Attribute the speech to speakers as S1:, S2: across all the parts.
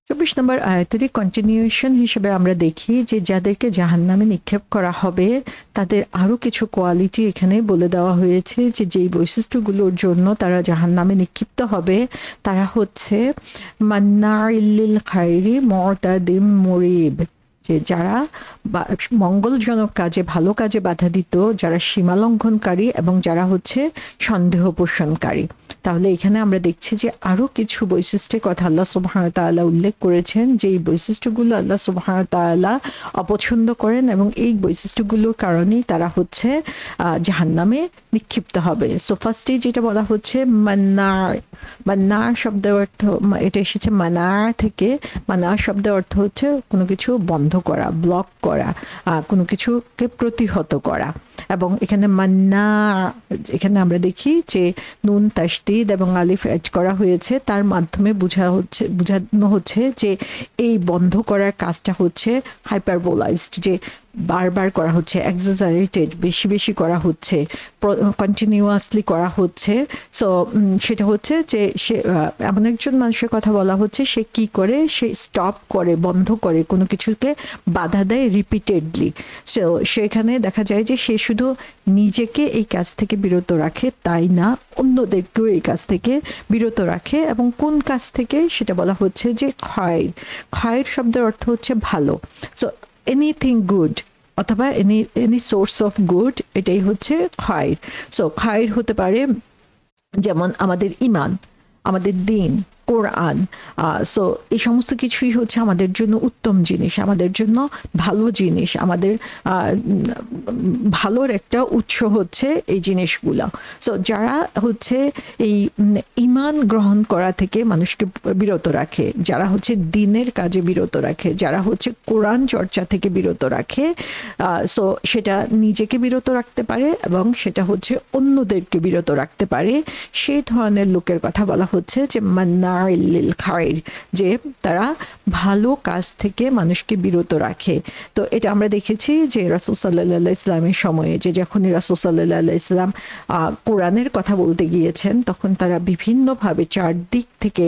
S1: 24 নম্বর আয়াতেরই continuation হিসেবে আমরা দেখি যে যাদেরকে জাহান্নামে নিক্ষেপ করা হবে তাদের আরো কিছু কোয়ালিটি এখানে বলে দেওয়া হয়েছে, যে যেই বৈশিষ্ট্যগুলোর জন্য তারা জাহান্নামে নিক্ষিপ্ত হবে তারা হচ্ছে মান্নাইল লিল খায়রি মুতাদিম মুরিব, যে যারা মঙ্গলজনক কাজে ভালো কাজে বাধা দিত, যারা সীমা লঙ্ঘনকারী এবং যারা হচ্ছে সন্দেহ পোষণকারী। তাহলে এখানে আমরা দেখছি যে আরো কিছু বৈশিষ্ট্যের কথা আল্লাহ সুবহানাহু ওয়া তাআলা উল্লেখ করেছেন, যে এই বৈশিষ্ট্যগুলো আল্লাহ সুবহানাহু ওয়া তাআলা অপছন্দ করেন এবং এই বৈশিষ্ট্যগুলোর কারণেই তারা হচ্ছে জাহান্নামে নিক্ষিপ্ত হবে। সো ফার্স্টে যেটা বলা হচ্ছে মান্না, মান্না শব্দের অর্থ, এটা এসেছে মানা থেকে। মানা শব্দের অর্থ হচ্ছে কোনো কিছু বন্ধ করা, ব্লক করা, কোনো কিছুকে প্রতিহত করা। এবং এখানে মান্না, এখানে আমরা দেখি যে নুন তাসদিদ এবং আলিফ অ্যাড করা হয়েছে, তার মাধ্যমে বোঝানো হচ্ছে যে এই বন্ধ করার কাজটা হচ্ছে হাইপারবোলাইজড, যে বারবার করা হচ্ছে, এক্সাজারেটেড, বেশি বেশি করা হচ্ছে, কন্টিনিউয়াসলি করা হচ্ছে। সো সেটা হচ্ছে যে সে এমন একজন মানুষের কথা বলা হচ্ছে, সে কি করে, সে স্টপ করে, বন্ধ করে, কোনো কিছুকে বাধা দেয় রিপিটেডলি। সো সেখানে দেখা যায় যে সে শুধু নিজেকে এই কাজ থেকে বিরত রাখে তাই না, অন্যদেরকেও এই কাজ থেকে বিরত রাখে। এবং কোন কাজ থেকে সেটা বলা হচ্ছে যে খায়ের, খায়ের শব্দের অর্থ হচ্ছে ভালো। সো এনিথিং গুড অথবা এনি সোর্স অফ গুড, এটাই হচ্ছে খায়ের। সো খায়ের হতে পারে যেমন আমাদের ইমান, আমাদের দিন, কোরআন। সো এই সমস্ত কিছুই হচ্ছে আমাদের জন্য উত্তম জিনিস, আমাদের জন্য ভালো জিনিস, আমাদের ভালোর একটা উৎস হচ্ছে এই জিনিসগুলো। সো যারা হচ্ছে এই ইমান গ্রহণ করা থেকে মানুষকে বিরত রাখে, যারা হচ্ছে দিনের কাজে বিরত রাখে, যারা হচ্ছে কোরআন চর্চা থেকে বিরত রাখে, সো সেটা নিজেকে বিরত রাখতে পারে এবং সেটা হচ্ছে অন্যদেরকে বিরত রাখতে পারে, সেই ধরনের লোকের কথা বলা হচ্ছে যে মান্না লিল খায়র, যে তারা ভালো কাজ থেকে মানুষকে বিরত রাখে। তো এটা আমরা দেখেছি যে রাসূল সাল্লাল্লাহু আলাইহি ইসলামের সময়ে, যে যখনই রাসূল সাল্লাল্লাহু আলাইহি ইসলাম কোরআনের কথা বলতে গিয়েছেন, তখন তারা বিভিন্নভাবে চারদিক থেকে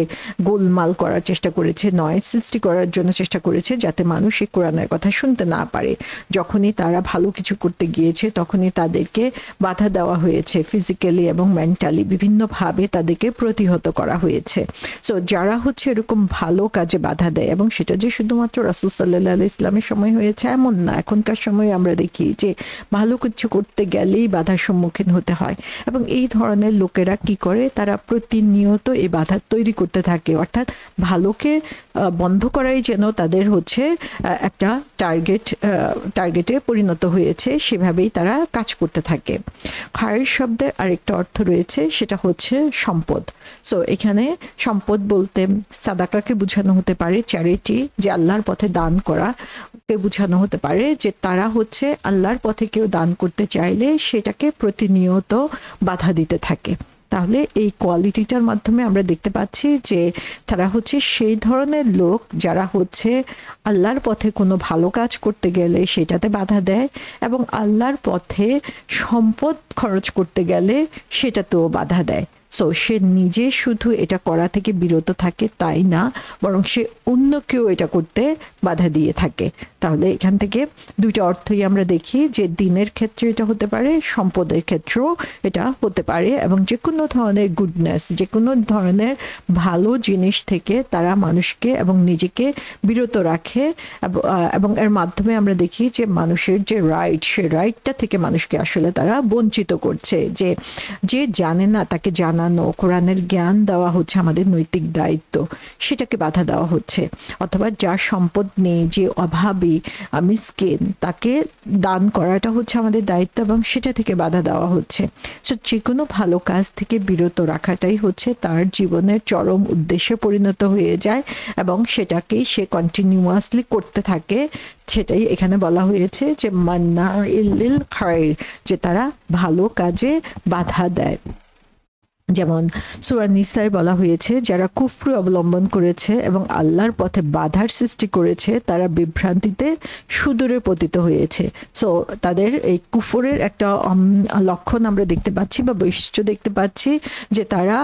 S1: গোলমাল করার চেষ্টা করেছে, নয় সৃষ্টি করার জন্য চেষ্টা করেছে, যাতে মানুষ এই কোরআনের কথা শুনতে না পারে। যখনই তারা ভালো কিছু করতে গিয়েছে তখনই তাদেরকে বাধা দেওয়া হয়েছে, ফিজিক্যালি এবং মেন্টালি বিভিন্নভাবে তাদেরকে প্রতিহত করা হয়েছে। সো যারা হচ্ছে এরকম ভালো কাজে বাধা দেয়, এবং সেটা যে শুধুমাত্র রাসূল সাল্লাল্লাহু আলাইহি ইসলামের সময় হয়েছে এমন না, এখনকার সময় আমরা দেখি যে ভালো কিছু করতে গেলেই বাধার সম্মুখীন হতে হয়। এবং এই ধরনের লোকেরা কি করে, তারা প্রতিনিয়ত এই বাধা তৈরি করতে থাকে, অর্থাৎ ভালোকে বন্ধ করাই যেন তাদের হচ্ছে একটা টার্গেটে পরিণত হয়েছে, সেভাবেই তারা কাজ করতে থাকে। খায়ের শব্দের আরেকটা অর্থ রয়েছে, সেটা হচ্ছে সম্পদ। সো এখানে সম্পদ বলতে সাদাকাকে বোঝানো হতে পারে, চ্যারিটি, যে আল্লাহর পথে দান করা কে বোঝানো হতে পারে, যে তারা হচ্ছে আল্লাহর পথে কেউ দান করতে চাইলে সেটাকে প্রতিনিয়ত বাধা দিতে থাকে। তাহলে এই কোয়ালিটিটার মাধ্যমে আমরা দেখতে পাচ্ছি যে তারা হচ্ছে সেই ধরনের লোক যারা হচ্ছে আল্লাহর পথে কোনো ভালো কাজ করতে গেলে সেটাতে বাধা দেয়, এবং আল্লাহর পথে সম্পদ খরচ করতে গেলে সেটাতেও বাধা দেয়। সো সে নিজে শুধু এটা করা থেকে বিরত থাকে তাই না, বরং সে অন্যকেও এটা করতে বাধা দিয়ে থাকে। তাহলে এখান থেকে দুইটা অর্থই আমরা দেখি, যে দিনের ক্ষেত্রে এটা হতে পারে, সম্পদের ক্ষেত্রেও এটা হতে পারে, এবং যে কোনো ধরনের গুডনেস, যে কোনো ধরনের ভালো জিনিস থেকে তারা মানুষকে এবং নিজেকে বিরত রাখে। এবং এর মাধ্যমে আমরা দেখি যে মানুষের যে রাইট, সে রাইটটা থেকে মানুষকে আসলে তারা বঞ্চিত করছে। যে জানে না তাকে জানানো, কোরআনের জ্ঞান দেওয়া হচ্ছে আমাদের নৈতিক দায়িত্ব, সেটাকে বাধা দেওয়া হচ্ছে। অথবা যার সম্পদ নেই, যে অভাবী, মিসকিন, তাকে দান করাটা হচ্ছে আমাদের দায়িত্ব, এবং সেটা থেকে বাধা দেওয়া হচ্ছে। সো যে কোনো ভালো কাজ থেকে বিরত রাখাটাই হচ্ছে তার জীবনের চরম উদ্দেশ্যে পরিণত হয়ে যায়, এবং সেটাকেই সে কন্টিনিউয়াসলি করতে থাকে। সেটাই এখানে বলা হয়েছে যে মান্না লিল খায়র, যে তারা ভালো কাজে বাধা দেয়। যেমন সূরা নিসায় বলা হয়েছে, যারা কুফর অবলম্বন করেছে এবং আল্লাহর পথে বাধার সৃষ্টি করেছে তারা বিভ্রান্তিতে সুদূরে পতিত হয়েছে। সো তাদের এই কুফরের একটা লক্ষণ আমরা দেখতে পাচ্ছি বা বৈশিষ্ট্য দেখতে পাচ্ছি, যে তারা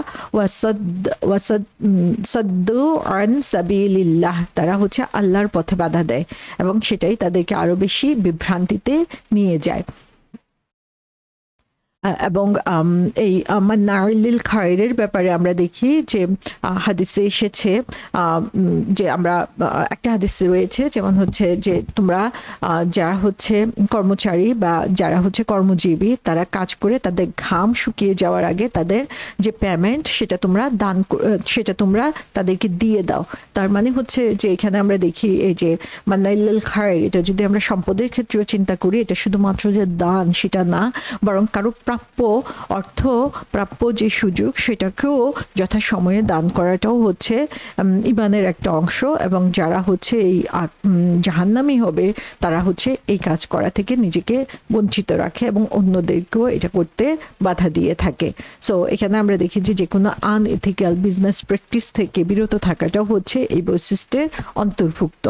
S1: সাদ্দু আন সাবিলিল্লাহ, তারা হচ্ছে আল্লাহর পথে বাধা দেয় এবং সেটাই তাদেরকে আরো বেশি বিভ্রান্তিতে নিয়ে যায়। এবং এই মান্নাউল খায়রের ব্যাপারে আমরা দেখি যে হাদিসে এসেছে, যে আমরা একটা হাদিসে রয়েছে, যেমন হচ্ছে যে তোমরা যারা হচ্ছে কর্মচারী বা যারা হচ্ছে কর্মজীবী, তারা কাজ করে তাদের ঘাম শুকিয়ে যাওয়ার আগে তাদের যে পেমেন্ট সেটা তোমরা তাদেরকে দিয়ে দাও। তার মানে হচ্ছে যে এখানে আমরা দেখি এই যে মান্নাউল খায়র, এটা যদি আমরা সম্পদের ক্ষেত্রেও চিন্তা করি, এটা শুধুমাত্র যে দান সেটা না, বরং কারো প্রাপ্য যে সুযোগ সেটাকেও যথাসময়ে দান করাটাও হচ্ছে ইমানের একটা অংশ। এবং যারা হচ্ছে এই জাহান্নামী হবে তারা হচ্ছে এই কাজ করা থেকে নিজেকে বঞ্চিত রাখে এবং অন্যদেরকেও এটা করতে বাধা দিয়ে থাকে। সো এখানে আমরা দেখি যে কোনো আনএথিক্যাল বিজনেস প্র্যাকটিস থেকে বিরত থাকাটাও হচ্ছে এই বৈশিষ্ট্যের অন্তর্ভুক্ত।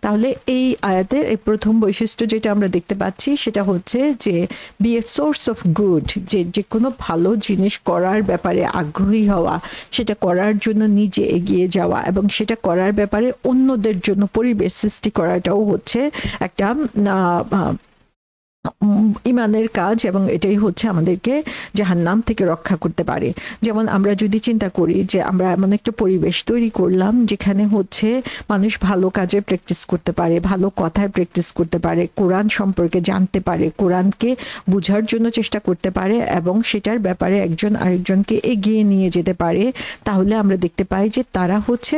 S1: তাহলে এই আয়াতের এই প্রথম বৈশিষ্ট্য যেটা আমরা দেখতে পাচ্ছি সেটা হচ্ছে যে be a source of good, যে কোনো ভালো জিনিস করার ব্যাপারে আগ্রহী হওয়া, সেটা করার জন্য নিজে এগিয়ে যাওয়া এবং সেটা করার ব্যাপারে অন্যদের জন্য পরিবেশ সৃষ্টি করাটাও হচ্ছে একটা ইমানের কাজ, এবং এটাই হচ্ছে আমাদেরকে জাহান্নাম থেকে রক্ষা করতে পারে। যেমন আমরা যদি চিন্তা করি যে আমরা এমন একটা পরিবেশ তৈরি করলাম যেখানে হচ্ছে মানুষ ভালো কাজে প্র্যাকটিস করতে পারে, ভালো কথায় প্র্যাকটিস করতে পারে, কোরআন সম্পর্কে জানতে পারে, কোরআনকে বোঝার জন্য চেষ্টা করতে পারে এবং সেটার ব্যাপারে একজন আরেকজনকে এগিয়ে নিয়ে যেতে পারে, তাহলে আমরা দেখতে পাই যে তারা হচ্ছে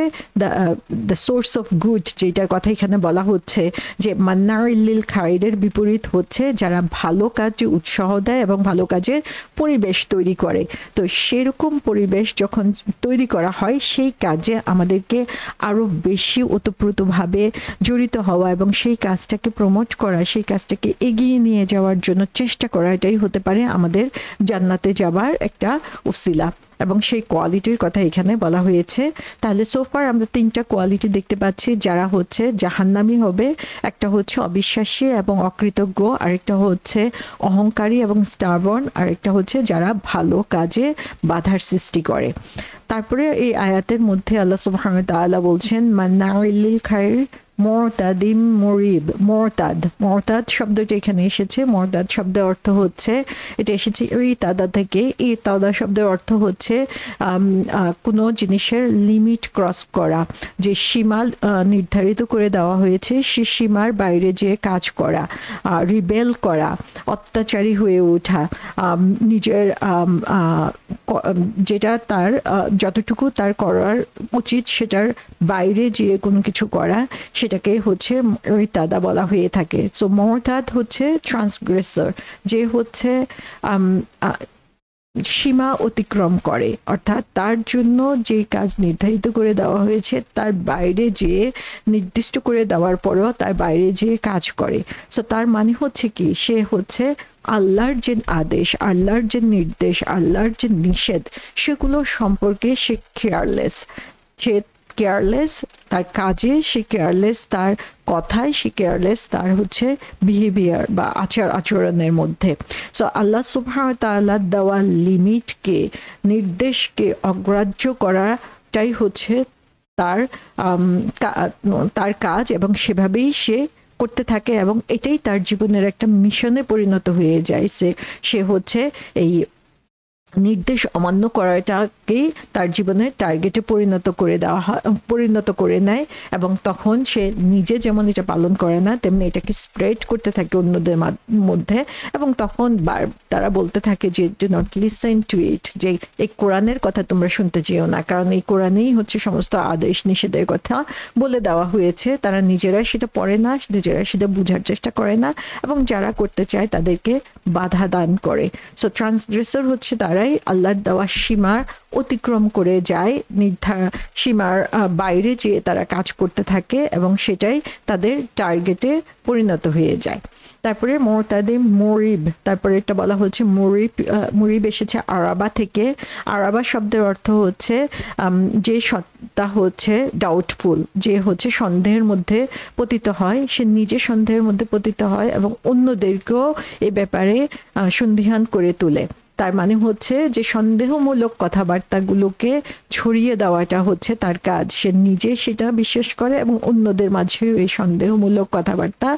S1: দ্য সোর্স অফ গুড, যেটার কথা এখানে বলা হচ্ছে যে মান্নাউল খায়রের বিপরীত হচ্ছে যারা ভালো কাজে উৎসাহ দেয় এবং ভালো কাজের পরিবেশ তৈরি করে। তো সেরকম পরিবেশ যখন তৈরি করা হয়, সেই কাজে আমাদেরকে আরো বেশি ওতপ্রোতভাবে জড়িত হওয়া এবং সেই কাজটাকে প্রমোট করা, সেই কাজটাকে এগিয়ে নিয়ে যাওয়ার জন্য চেষ্টা করা, এটাই হতে পারে আমাদের জান্নাতে যাবার একটা উসিলা। এবং সেই কোয়ালিটির কথা এখানে বলা হয়েছে। তাহলে সোফার আমরা তিনটা কোয়ালিটি দেখতে পাচ্ছি যারা হচ্ছে জাহান্নামী হবে। একটা হচ্ছে অবিশ্বাসী এবং অকৃতজ্ঞ, আরেকটা হচ্ছে অহংকারী এবং স্টারবর্ন, আরেকটা হচ্ছে যারা ভালো কাজে বাধার সৃষ্টি করে। তারপরে এই আয়াতের মধ্যে আল্লাহ সুবহানাহু ওয়া তাআলা বলছেন মান্নাউল লিল খায়র মুরতাদিম মুরিব। মোরতাদ শব্দটি এখানে এসেছে। মোরতাদ শব্দের অর্থ হচ্ছে, এটা এসেছে ইতাদা থেকে। ইতাদা শব্দের অর্থ হচ্ছে কোনো জিনিসের লিমিট ক্রস করা, যে সীমা নির্ধারিত করে দেওয়া হয়েছে সে সীমার বাইরে যেয়ে কাজ করা, রিবেল করা, অত্যাচারী হয়ে ওঠা, নিজের যেটা তার যতটুকু তার করার উচিত সেটার বাইরে যেয়ে কোনো কিছু করা, সেটাকে হচ্ছে ইতাদা বলা হয়ে থাকে। সো মুরতাদ হচ্ছে ট্রান্সগ্রেসর, যে হচ্ছে সীমা অতিক্রম করে, অর্থাৎ তার জন্য যে কাজ নির্ধারিত করে দেওয়া হয়েছে তার বাইরে যেয়ে, নির্দিষ্ট করে দেওয়ার পরেও তার বাইরে যেয়ে কাজ করে। সো তার মানে হচ্ছে কি, সে হচ্ছে আল্লাহর যে আদেশ, আল্লাহর যে নির্দেশ, আল্লাহর যে নিষেধ, সেগুলো সম্পর্কে সে কেয়ারলেস। সে কেয়ারলেস তার কাজে, সে কেয়ারলেস তার কথায়, সে কেয়ারলেস তার হচ্ছে বিহেভিয়ার বা আচরণের মধ্যে। সো আল্লাহ সুবহানাহু ওয়া তাআলা দেওয়া লিমিটকে, নির্দেশকে অগ্রাহ্য করাটাই হচ্ছে তার কাজ, এবং সেভাবেই সে করতে থাকে এবং এটাই তার জীবনের একটা মিশনে পরিণত হয়ে যায়। সে হচ্ছে এই নির্দেশ অমান্য করাটাকে তার জীবনের টার্গেটে পরিণত করে নেয়, এবং তখন সে নিজে যেমন এটা পালন করে না, তেমনি এটাকে স্প্রেড করতে থাকে অন্যদের মধ্যে, এবং তখন তারা বলতে থাকে যে ডু নট লিসেন টু ইট, যে এই কোরআনের কথা তোমরা শুনতে চেও না, কারণ এই কোরআনেই হচ্ছে সমস্ত আদেশ নিষেধের কথা বলে দেওয়া হয়েছে। তারা নিজেরা সেটা পড়ে না, নিজেরা সেটা বোঝার চেষ্টা করে না, এবং যারা করতে চায় তাদেরকে বাধা দান করে। সো ট্রান্সগ্রেসর হচ্ছে তারাই আল্লাহর দেওয়া সীমার অতিক্রম করে যায়, সীমার বাইরে যেয়ে তারা কাজ করতে থাকে এবং সেটাই তাদের টার্গেটে পরিণত হয়ে যায়। তারপরে মোরতাদে মুরিব, তারপরে এটা বলা হচ্ছে মুরিব। মুরিব এসেছে আরাবা থেকে। আরাবা শব্দের অর্থ হচ্ছে যে সত্তা হচ্ছে ডাউটফুল, যে হচ্ছে সন্দেহের মধ্যে পতিত হয়, সে নিজে সন্দেহের মধ্যে পতিত হয় এবং অন্যদেরকেও এ ব্যাপারে সন্দিহান করে তোলে। তার মানে হচ্ছে যে সন্দেহমূলক কথাবার্তাগুলোকে ছড়িয়ে দেওয়াটা হচ্ছে তার কাজ। সে নিজে সেটা বিশ্বাস করে এবং অন্যদের মাঝে এই সন্দেহমূলক কথাবার্তা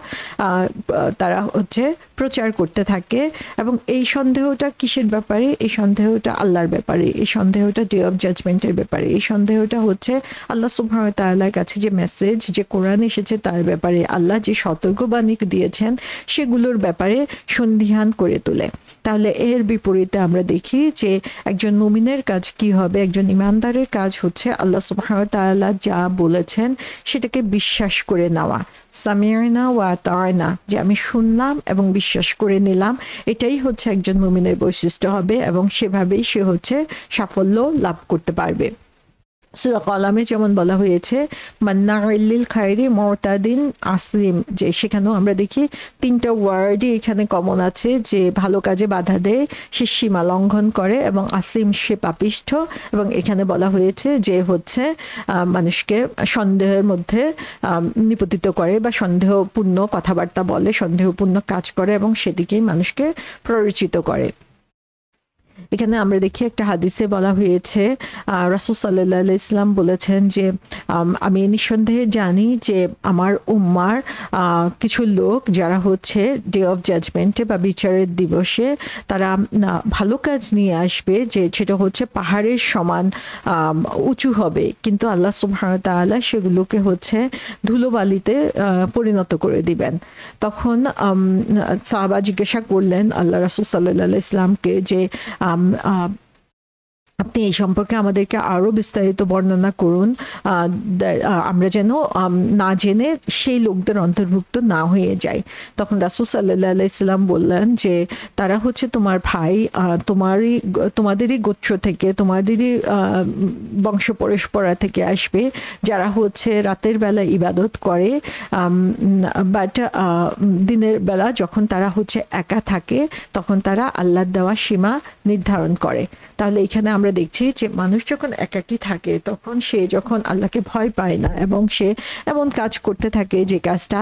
S1: তারা হচ্ছে প্রচার করতে থাকে। এবং এই সন্দেহটা কিসের ব্যাপারে? এই সন্দেহটা আল্লাহর ব্যাপারে, এই সন্দেহটা ডে অফ জাজমেন্টের ব্যাপারে, এই সন্দেহটা হচ্ছে আল্লাহ সুবহানাহু ওয়া তাআলার কাছে যে মেসেজ, যে কোরআন এসেছে তার ব্যাপারে, আল্লাহ যে সতর্কবাণী দিয়েছেন সেগুলোর ব্যাপারে সন্দিহান করে তোলে। তাহলে এর বিপরীতে আমরা দেখি যে একজন মুমিনের কাজ কি হবে? একজন ইমানদারের কাজ হচ্ছে আল্লাহ সুবহানাহু ওয়া তাআলা যা বলেছেন সেটাকে বিশ্বাস করে নেওয়া। সামি'না ওয়া আতা'না, যে আমি শুনলাম এবং বিশ্বাস করে নিলাম, এটাই হচ্ছে একজন মুমিনের বৈশিষ্ট্য হবে এবং সেভাবেই সে হচ্ছে সাফল্য লাভ করতে পারবে। সূরা কলামে যেমন বলা হয়েছে মান্নাউল খায়রি মুতাদিন আসলিম, যে সেখানেও আমরা দেখি তিনটা ওয়ার্ডই এখানে কমন আছে, যে ভালো কাজে বাধা দেয়, সে সীমা লঙ্ঘন করে, এবং আসলিম সে পাপিষ্ঠ। এবং এখানে বলা হয়েছে যে হচ্ছে মানুষকে সন্দেহের মধ্যে নিপতিত করে বা সন্দেহপূর্ণ কথাবার্তা বলে, সন্দেহপূর্ণ কাজ করে এবং সেদিকেই মানুষকে প্ররোচিত করে। এখানে আমরা দেখি একটা হাদিসে বলা হয়েছে রাসূল সাল্লাল্লাহু আলাইহি ওয়াসাল্লাম বলেছেন যে আমি নিঃসন্দেহে জানি যে আমার উম্মার কিছু লোক যারা হচ্ছে ডে অফ জাজমেন্টে বা বিচারের দিবসে তারা ভালো কাজ নিয়ে আসবে, যে সেটা হচ্ছে পাহাড়ের সমান উঁচু হবে, কিন্তু আল্লাহ সুবহানাহু ওয়া তাআলা সেগুলোকে হচ্ছে ধুলোবালিতে পরিণত করে দিবেন। তখন সাহাবা জিজ্ঞাসা করলেন আল্লাহ রাসূল সাল্লাল্লাহু আলাইহি ওয়াসাল্লামকে যে আপনি এই সম্পর্কে আমাদেরকে আরো বিস্তারিত বর্ণনা করুন, আমরা যেন না জেনে সেই লোকদের অন্তর্ভুক্ত না হয়ে যাই। তখন রাসূল সাল্লাল্লাহু আলাইহি ওয়াসাল্লাম বললেন যে তারা হচ্ছে তোমার ভাই, তোমাদেরই গোত্র থেকে, তোমাদেরই বংশ পরম্পরা থেকে আসবে, যারা হচ্ছে রাতের বেলা ইবাদত করে, বাট দিনের বেলা যখন তারা হচ্ছে একা থাকে তখন তারা আল্লাহর দেওয়া সীমা নির্ধারণ করে। তাহলে এখানে আমরা দেখছি যে মানুষ যখন একাকী থাকে তখন সে যখন আল্লাহকে ভয় পায় না এবং সে এমন কাজ করতে থাকে যে কাজটা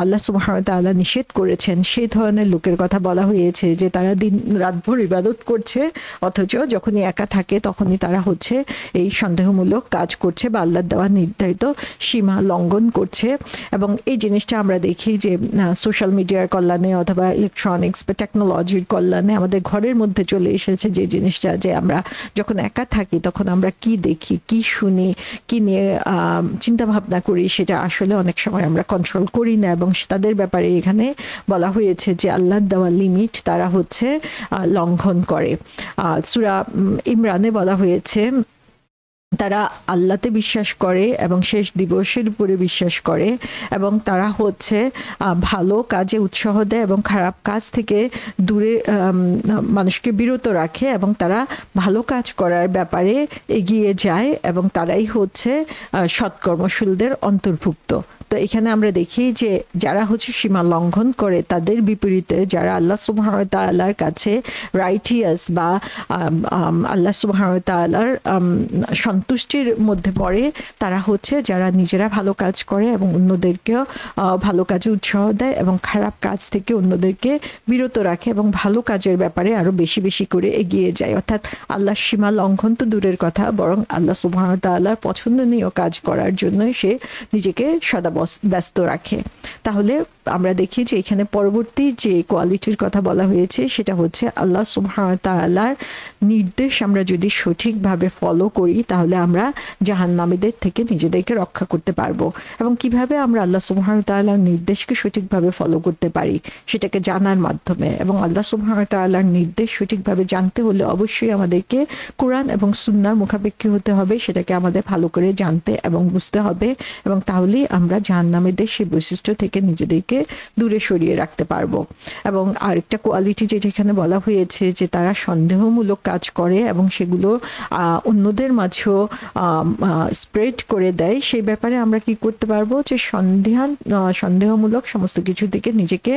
S1: আল্লাহ সুবহানাহু ওয়া তাআলা নিষেধ করেছেন, সেই ধরনের লোকের কথা বলা হয়েছে যে তারা দিন রাতভর ইবাদত করছে, অথচ যখনই একা থাকে তখনই তারা হচ্ছে এই সন্দেহমূলক কাজ করছে বা আল্লাহর দেওয়া নির্ধারিত সীমা লঙ্ঘন করছে। এবং এই জিনিসটা আমরা দেখি যে সোশ্যাল মিডিয়ার কল্যাণে অথবা ইলেকট্রনিক্স বা টেকনোলজির কল্যাণে আমাদের ঘরের মধ্যে চলে এসেছে যে জিনিসটা, যে আমরা যখন একা থাকি তখন আমরা কি দেখি, কি শুনি, কি নিয়ে চিন্তা ভাবনা করি, সেটা আসলে অনেক সময় আমরা কন্ট্রোল করি না। এবং তাদের ব্যাপারে এখানে বলা হয়েছে যে আল্লাহর দেওয়া লিমিট তারা হচ্ছে লঙ্ঘন করে। সূরা ইমরানে বলা হয়েছে তারা আল্লাহতে বিশ্বাস করে এবং শেষ দিবসের উপরে বিশ্বাস করে এবং তারা হচ্ছে ভালো কাজে উৎসাহ দেয় এবং খারাপ কাজ থেকে দূরে মানুষকে বিরত রাখে এবং তারা ভালো কাজ করার ব্যাপারে এগিয়ে যায় এবং তারাই হচ্ছে সৎকর্মশীলদের অন্তর্ভুক্ত। তো এখানে আমরা দেখি যে যারা হচ্ছে সীমা লঙ্ঘন করে তাদের বিপরীতে যারা আল্লাহ সুবহানাহু ওয়া তাআলার কাছে রাইটিয়াস বা আল্লাহ সুবহানাহু ওয়া তাআলার সন্তুষ্টির মধ্যে পড়ে, তারা হচ্ছে যারা নিজেরা ভালো কাজ করে এবং অন্যদেরকেও ভালো কাজে উৎসাহ দেয় এবং খারাপ কাজ থেকে অন্যদেরকে বিরত রাখে এবং ভালো কাজের ব্যাপারে আরো বেশি বেশি করে এগিয়ে যায়। অর্থাৎ আল্লাহর সীমা লঙ্ঘন তো দূরের কথা, বরং আল্লাহ সুবহানাহু ওয়া তাআলার পছন্দনীয় কাজ করার জন্য সে নিজেকে সদা ব্যস্ত রাখে। তাহলে আমরা দেখি যে এখানে পরবর্তী যে কোয়ালিটির কথা বলা হয়েছে সেটা হচ্ছে আল্লাহ সুবহানাহু ওয়া তাআলার নির্দেশ আমরা যদি সঠিকভাবে ফলো করি তাহলে আমরা জাহান্নামীদের থেকে নিজেদেরকে রক্ষা করতে পারবো। এবং কিভাবে আমরা আল্লাহ সুবহানাহু ওয়া তাআলার নির্দেশকে সঠিকভাবে ফলো করতে পারি সেটাকে জানার মাধ্যমে। এবং আল্লাহ সুবহানাহু ওয়া তাআলার নির্দেশ সঠিকভাবে জানতে হলে অবশ্যই আমাদেরকে কোরআন এবং সুন্নাহর মুখাপেক্ষী হতে হবে, সেটাকে আমাদের ভালো করে জানতে এবং বুঝতে হবে এবং তাহলেই আমরা জাহান্নামীদের সেই বৈশিষ্ট্য থেকে নিজেদেরকে দূরে সরিয়ে রাখতে পারবো। এবং আরেকটা কোয়ালিটি যেটা এখানে বলা হয়েছে যে তারা সন্দেহমূলক কাজ করে এবং সেগুলো অন্যদের মাঝেও স্প্রেড করে দেয়, সেই ব্যাপারে আমরা কি করতে পারবো, যে সন্দেহমূলক সমস্ত কিছু থেকে নিজেকে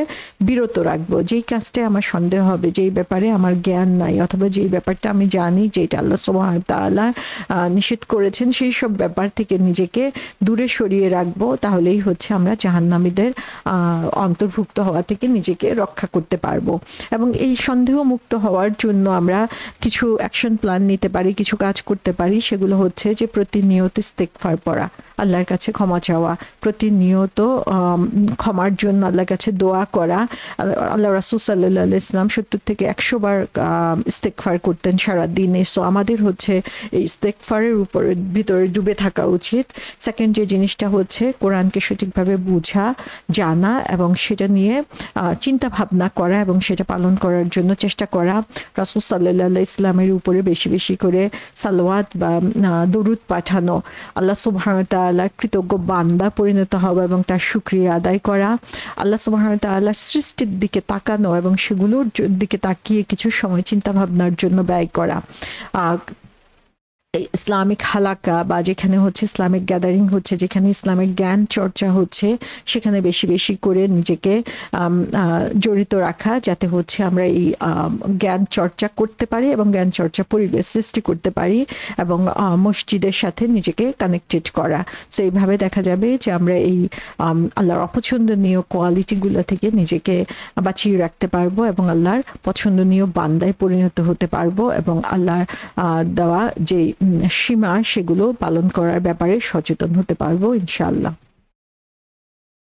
S1: বিরত রাখবো। যেই কাজটা আমার সন্দেহ হবে, যেই ব্যাপারে আমার জ্ঞান নাই, অথবা যেই ব্যাপারটা আমি জানি যেটা আল্লাহ সুবহানাহু ওয়া তাআলা নিষেধ করেছেন, সেই সব ব্যাপার থেকে নিজেকে দূরে সরিয়ে রাখবো। তাহলেই হচ্ছে আমরা জাহান্নামীদের অন্তর্ভুক্ত হওয়া থেকে নিজেকে রক্ষা করতে পারবো। এবং এই সন্দেহ মুক্ত হওয়ার জন্য আমরা কিছু অ্যাকশন প্ল্যান নিতে পারি, কিছু কাজ করতে পারি। সেগুলো হচ্ছে যে প্রতিনিয়ত ইস্তেগফার পড়া, আল্লাহর কাছে ক্ষমা চাওয়া, প্রতিনিয়ত ক্ষমার জন্য আল্লাহর কাছে দোয়া করা। আল্লাহ রাসূল সাল্লাল্লাহু আলাইহি ওয়াসাল্লাম 70 থেকে 100 বার ইস্তেগফার করতেন সারা দিনে। সো আমাদের হচ্ছে এই ইস্তেগফারের ভিতরে ডুবে থাকা উচিত। সেকেন্ড যে জিনিসটা হচ্ছে কোরআনকে সঠিকভাবে বোঝা, জানা এবং সেটা নিয়ে চিন্তা ভাবনা করা এবং সেটা পালন করার জন্য চেষ্টা করা। রাসূল সাল্লাল্লাহু আলাইহি ওয়াসাল্লামের উপরে বেশি বেশি করে সালাওয়াত বা দরুদ পাঠানো, আল্লাহ সুবহানাহু ওয়া তাআলা কৃতজ্ঞ বান্দা পরিণত হওয়া এবং তার শুকরিয়া আদায় করা, আল্লাহ সুবহানাহু ওয়া তাআলা সৃষ্টির দিকে তাকানো এবং সেগুলোর দিকে তাকিয়ে কিছু সময় চিন্তা ভাবনার জন্য ব্যয় করা। ইসলামিক হালাকা বা যেখানে হচ্ছে ইসলামিক গ্যাদারিং হচ্ছে, যেখানে ইসলামিক জ্ঞান চর্চা হচ্ছে, সেখানে বেশি বেশি করে নিজেকে জড়িত রাখা, যাতে হচ্ছে আমরা এই জ্ঞান চর্চা করতে পারি এবং জ্ঞান চর্চা পরিবেশ সৃষ্টি করতে পারি, এবং মসজিদের সাথে নিজেকে কানেক্টেড করা। সো এইভাবে দেখা যাবে যে আমরা এই আল্লাহর অপছন্দনীয় কোয়ালিটিগুলো থেকে নিজেকে বাঁচিয়ে রাখতে পারবো এবং আল্লাহর পছন্দনীয় বান্দায় পরিণত হতে পারবো, এবং আল্লাহর দেওয়া যে সীমা সেগুলো পালন করার ব্যাপারে সচেতন হতে পারবো ইনশাআল্লাহ।